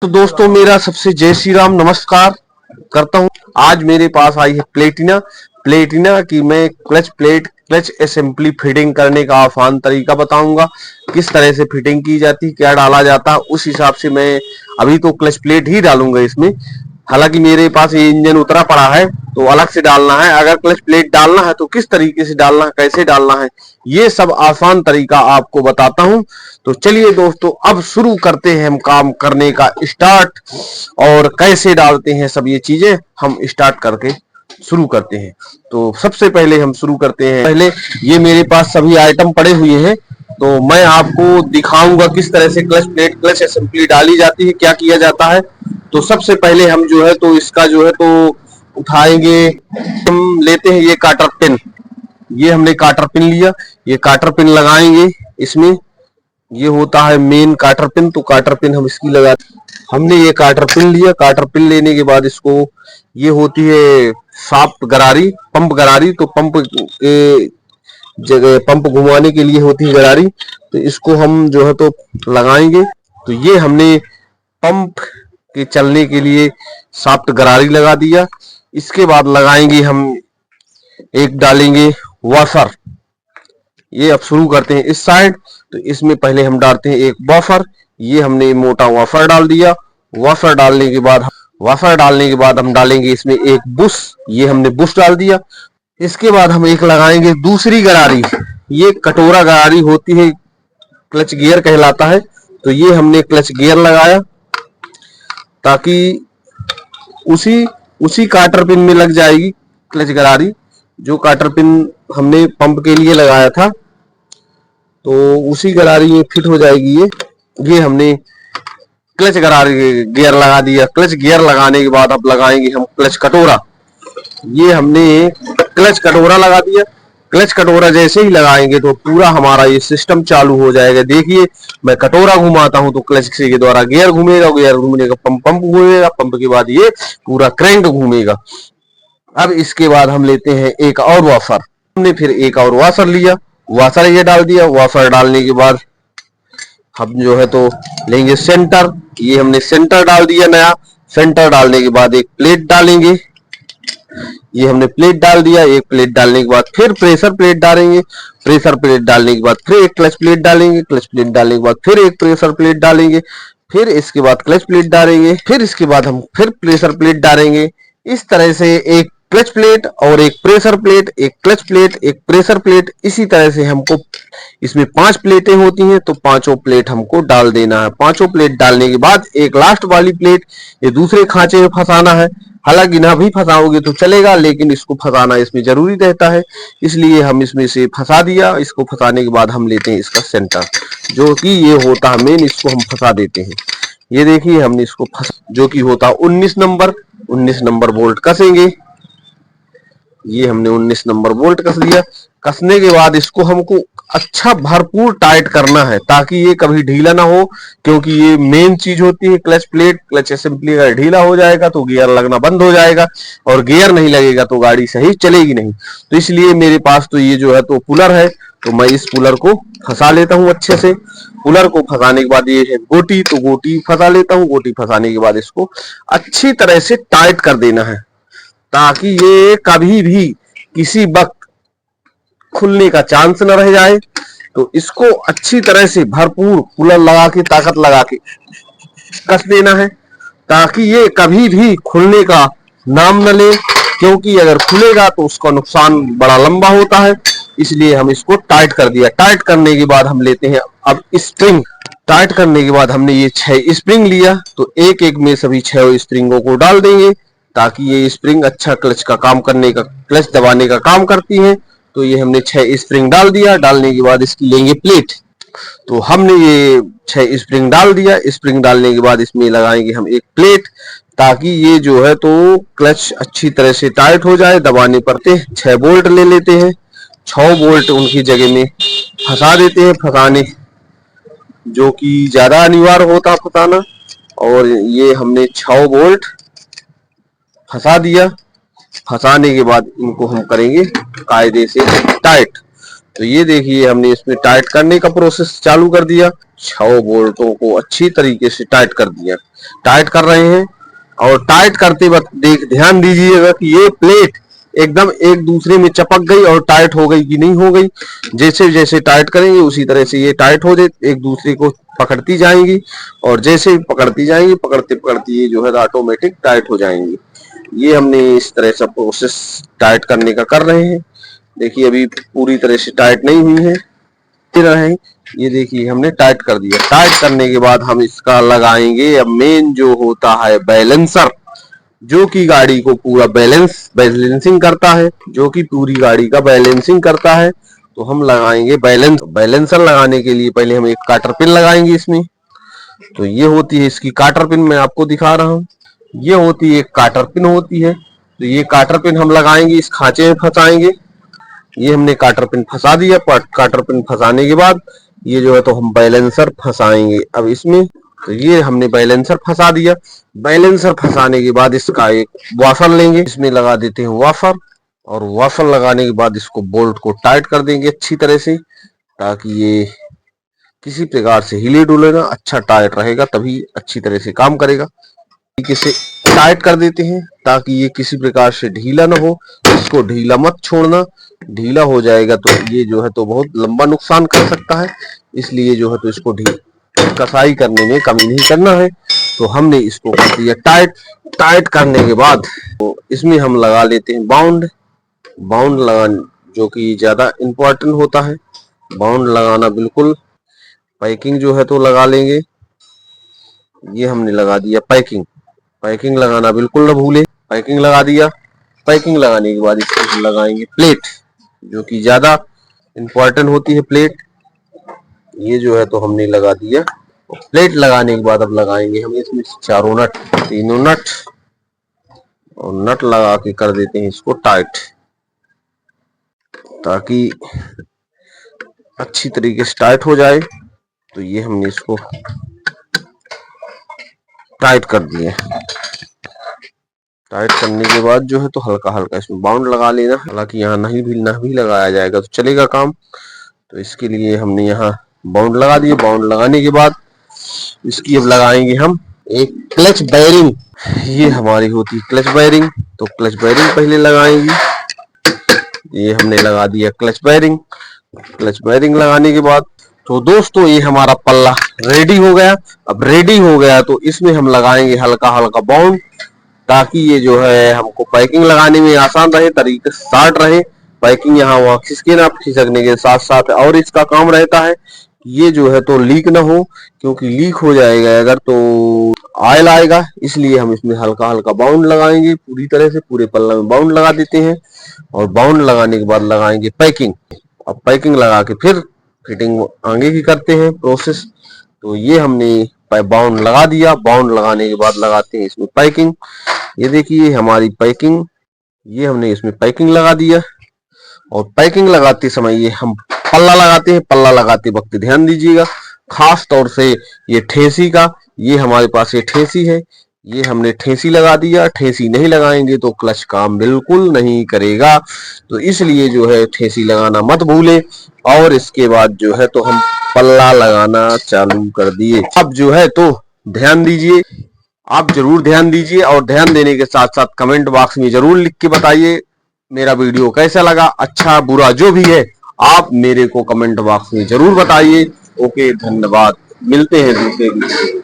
तो दोस्तों मेरा सबसे जय श्री राम नमस्कार करता हूं। आज मेरे पास आई है प्लेटिना प्लेटिना की मैं क्लच असेंबली फिटिंग करने का आसान तरीका बताऊंगा। किस तरह से फिटिंग की जाती, क्या डाला जाता, उस हिसाब से मैं अभी तो क्लच प्लेट ही डालूंगा इसमें। हालांकि मेरे पास ये इंजन उतरा पड़ा है तो अलग से डालना है। अगर क्लच प्लेट डालना है तो किस तरीके से डालना है, कैसे डालना है, ये सब आसान तरीका आपको बताता हूं। तो चलिए दोस्तों अब शुरू करते हैं हम काम करने का स्टार्ट। और कैसे डालते हैं सब ये चीजें हम स्टार्ट करके शुरू करते हैं। तो सबसे पहले हम शुरू करते हैं। पहले ये मेरे पास सभी आइटम पड़े हुए हैं तो मैं आपको दिखाऊंगा किस तरह से क्लच प्लेट क्लच असेंबली डाली जाती है, क्या किया जाता है। तो सबसे पहले हम जो है तो इसका जो है तो उठाएंगे। हम लेते हैं ये काटर पिन, ये हमने काटर पिन लिया, ये काटर पिन लगाएंगे इसमें। ये होता है मेन काटर पिन, तो काटर पिन हम इसकी लगाते। हमने ये काटर पिन लिया, काटर पिन लेने के बाद इसको, ये होती है शाफ्ट गरारी, पंप गरारी, तो पंप के जगह पंप घुमाने के लिए होती है गरारी, तो इसको हम जो है तो लगाएंगे। तो ये हमने पंप के चलने के लिए शाफ्ट गरारी लगा दिया। इसके बाद लगाएंगे हम एक डालेंगे वाशर। ये अब शुरू करते हैं इस साइड। तो इसमें पहले हम डालते हैं एक वाशर, ये हमने मोटा वाशर डाल दिया। वाशर डालने के बाद हम डालेंगे इसमें एक बुश, ये हमने बुश डाल दिया। इसके बाद हम एक लगाएंगे दूसरी गरारी, ये कटोरा गरारी होती है, क्लच गियर कहलाता है। तो ये हमने क्लच गियर लगाया ताकि उसी काटर पिन में लग जाएगी क्लच गरारी, जो काटर पिन हमने पंप के लिए लगाया था तो उसी गरारी में फिट हो जाएगी। ये हमने क्लच गरारी गियर लगा दिया। क्लच गियर लगाने के बाद अब लगाएंगे हम क्लच कटोरा। ये हमने क्लच कटोरा लगा दिया। क्लच कटोरा जैसे ही लगाएंगे तो पूरा हमारा ये सिस्टम चालू हो जाएगा। देखिए मैं कटोरा घुमाता हूं तो क्लच के द्वारा गियर घूमेगा, गियर घूमने का पंप घूमेगा, पंप के बाद ये पूरा क्रैंक घूमेगा। अब इसके बाद हम लेते हैं एक और वाशर, हमने फिर एक और वाशर लिया, वाशर ये डाल दिया। वाशर डालने के बाद हम जो है तो लेंगे सेंटर, ये हमने सेंटर डाल दिया नया। सेंटर डालने के बाद एक प्लेट डालेंगे, ये हमने प्लेट डाल दिया। एक प्लेट डालने के बाद फिर प्रेशर प्लेट डालेंगे। प्रेशर प्लेट डालने के बाद फिर एक क्लच प्लेट डालेंगे। क्लच प्लेट डालने के बाद फिर एक प्रेशर प्लेट डालेंगे। फिर इसके बाद क्लच प्लेट डालेंगे। फिर इसके बाद हम फिर प्रेशर प्लेट डालेंगे। इस तरह से एक क्लच प्लेट और एक प्रेशर प्लेट, एक क्लच प्लेट, एक प्रेशर प्लेट, इसी तरह से हमको इसमें 5 प्लेटें होती हैं तो पांचों प्लेट हमको डाल देना है। पांचों प्लेट डालने के बाद एक लास्ट वाली प्लेट ये दूसरे खांचे में फंसाना है। हालांकि ना भी फंसाओगे तो चलेगा, लेकिन इसको फंसाना इसमें जरूरी रहता है, इसलिए हम इसमें से फंसा दिया। इसको फंसाने के बाद हम लेते हैं इसका सेंटर, जो कि ये होता है मेन, इसको हम फंसा देते हैं। ये देखिए हमने इसको जो कि होता 19 नंबर बोल्ट कसेंगे। ये हमने 19 नंबर बोल्ट कस दिया। कसने के बाद इसको हमको अच्छा भरपूर टाइट करना है ताकि ये कभी ढीला ना हो, क्योंकि ये मेन चीज होती है क्लच प्लेट। क्लच असेंबली अगर ढीला हो जाएगा तो गियर लगना बंद हो जाएगा, और गियर नहीं लगेगा तो गाड़ी सही चलेगी नहीं। तो इसलिए मेरे पास तो ये जो है तो पुलर है, तो मैं इस पुलर को फंसा लेता हूँ अच्छे से। पुलर को फंसाने के बाद ये है गोटी, तो गोटी फंसा लेता हूँ। गोटी फंसाने के बाद इसको अच्छी तरह से टाइट कर देना है ताकि ये कभी भी किसी वक्त खुलने का चांस न रह जाए। तो इसको अच्छी तरह से भरपूर पुलर लगा के, ताकत लगा के कस देना है ताकि ये कभी भी खुलने का नाम न ले, क्योंकि अगर खुलेगा तो उसका नुकसान बड़ा लंबा होता है। इसलिए हम इसको टाइट कर दिया। टाइट करने के बाद हम लेते हैं अब स्प्रिंग। टाइट करने के बाद हमने ये 6 स्प्रिंग लिया, तो एक एक में सभी 6 स्प्रिंगों को डाल देंगे ताकि ये स्प्रिंग अच्छा क्लच का काम करने का, क्लच दबाने का काम करती है। तो ये हमने 6 स्प्रिंग डाल दिया। डालने के बाद इसकी लेंगे प्लेट। तो हमने ये 6 स्प्रिंग डाल दिया। स्प्रिंग डालने के बाद इसमें लगाएंगे हम एक प्लेट ताकि ये जो है तो क्लच अच्छी तरह से टाइट हो जाए। दबाने पर 6 बोल्ट ले लेते हैं, 6 बोल्ट उनकी जगह में फंसा देते हैं। फंसाने जो कि ज्यादा अनिवार्य होता फंसाना, और ये हमने 6 बोल्ट फंसा दिया। फंसाने के बाद इनको हम करेंगे कायदे से टाइट। तो ये देखिए हमने इसमें टाइट करने का प्रोसेस चालू कर दिया। 6 बोल्टों को अच्छी तरीके से टाइट कर दिया। टाइट कर रहे हैं। और टाइट करते वक्त ध्यान दीजिएगा कि ये प्लेट एकदम एक दूसरे में चिपक गई और टाइट हो गई कि नहीं हो गई। जैसे जैसे टाइट करेंगे उसी तरह से ये टाइट हो जाए, एक दूसरे को पकड़ती जाएंगी और जैसे पकड़ती जाएंगी पकड़ते पकड़ते ये जो है ऑटोमेटिक टाइट हो जाएंगी। ये हमने इस तरह से प्रोसेस टाइट करने का कर रहे हैं। देखिए अभी पूरी तरह से टाइट नहीं हुई है, है। ये देखिए हमने टाइट कर दिया। टाइट करने के बाद हम इसका लगाएंगे अब मेन जो होता है बैलेंसर, जो कि गाड़ी को पूरा बैलेंसिंग करता है, जो कि पूरी गाड़ी का बैलेंसिंग करता है। तो हम लगाएंगे बैलेंसर लगाने के लिए पहले हम एक काटर पिन लगाएंगे इसमें। तो ये होती है इसकी काटर पिन, मैं आपको दिखा रहा हूँ। ये होती है एक काटर पिन होती है। तो ये काटर पिन हम लगाएंगे, इस खांचे में फंसाएंगे। ये हमने काटर पिन फंसा दिया। काटर पिन फंसाने के बाद ये जो है तो हम बैलेंसर फंसाएंगे अब इसमें। तो ये हमने बैलेंसर फंसा दिया। बैलेंसर फंसाने के बाद इसका एक वाफर लेंगे, इसमें लगा देते हैं वाफर। और वाफर लगाने के बाद इसको बोल्ट को टाइट कर देंगे अच्छी तरह से, ताकि ये किसी प्रकार से हिले डुले ना, अच्छा टाइट रहेगा तभी अच्छी तरह से काम करेगा। तरीके से टाइट कर देते हैं ताकि ये किसी प्रकार से ढीला ना हो। इसको ढीला मत छोड़ना, ढीला हो जाएगा तो ये जो है तो बहुत लंबा नुकसान कर सकता है। इसलिए जो है तो इसको कसाई करने में कमी नहीं करना है। तो हमने इसको कर दिया टाइट। टाइट करने के बाद तो इसमें हम लगा लेते हैं बाउंड लगाना, जो कि ज्यादा इंपॉर्टेंट होता है। बाउंड लगाना बिल्कुल, पैकिंग जो है तो लगा लेंगे। ये हमने लगा दिया पैकिंग लगाना बिल्कुल ना भूले। पैकिंग लगा दिया। पैकिंग लगाने के बाद इसको लगाएंगे प्लेट, जो कि ज्यादा इंपॉर्टेंट होती है प्लेट। ये जो है तो हमने लगा दिया। प्लेट लगाने के बाद अब लगाएंगे हम इसमें चारों नट, तीनों नट, और नट लगा के कर देते हैं इसको टाइट, ताकि अच्छी तरीके से टाइट हो जाए। तो ये हमने इसको टाइट कर दिए। टाइट करने के बाद जो है तो हल्का हल्का इसमें बाउंड लगा लेना। हालांकि यहाँ नहीं भी लगाया जाएगा तो चलेगा काम। तो इसके लिए हमने यहाँ बाउंड लगा दिए। बाउंड लगाने के बाद इसकी अब लगाएंगे हम एक क्लच बेयरिंग। ये हमारी होती है क्लच बेयरिंग। तो क्लच बेयरिंग पहले लगाएंगे। ये हमने लगा दिया क्लच बेयरिंग। क्लच बेयरिंग लगाने के बाद तो दोस्तों ये हमारा पल्ला रेडी हो गया। अब रेडी हो गया तो इसमें हम लगाएंगे हल्का हल्का बाउंड, ताकि ये जो है हमको पैकिंग लगाने में आसान रहे, तरीके से शार्ट रहे। पैकिंग यहाँ वहाँ खिसके ना, खिसकने के साथ साथ और इसका काम रहता है ये जो है तो लीक ना हो, क्योंकि लीक हो जाएगा अगर तो ऑयल आएगा। इसलिए हम इसमें हल्का हल्का बाउंड लगाएंगे। पूरी तरह से पूरे पल्ला में बाउंड लगा देते हैं। और बाउंड लगाने के बाद लगाएंगे पैकिंग। अब पैकिंग लगा के फिर फिटिंग आगे की करते हैं प्रोसेस। तो ये हमने बाउंड लगा दिया। बाउंड लगाने के बाद लगाते हैं इसमें पैकिंग। ये देखिए हमारी पैकिंग, ये हमने इसमें पैकिंग लगा दिया। और पैकिंग लगाते समय ये हम पल्ला लगाते हैं। पल्ला लगाते वक्त ध्यान दीजिएगा, खास तौर से ये ठेसी का, ये हमारे पास ये ठेसी है, ये हमने ठेसी लगा दिया। ठेसी नहीं लगाएंगे तो क्लच काम बिल्कुल नहीं करेगा। तो इसलिए जो है ठेसी लगाना मत भूले। और इसके बाद जो है तो हम पल्ला लगाना चालू कर दिए। अब जो है तो ध्यान दीजिए, आप जरूर ध्यान दीजिए। और ध्यान देने के साथ साथ कमेंट बॉक्स में जरूर लिख के बताइए मेरा वीडियो कैसा लगा, अच्छा बुरा जो भी है आप मेरे को कमेंट बॉक्स में जरूर बताइए। ओके, धन्यवाद। मिलते हैं दूसरे वीडियो।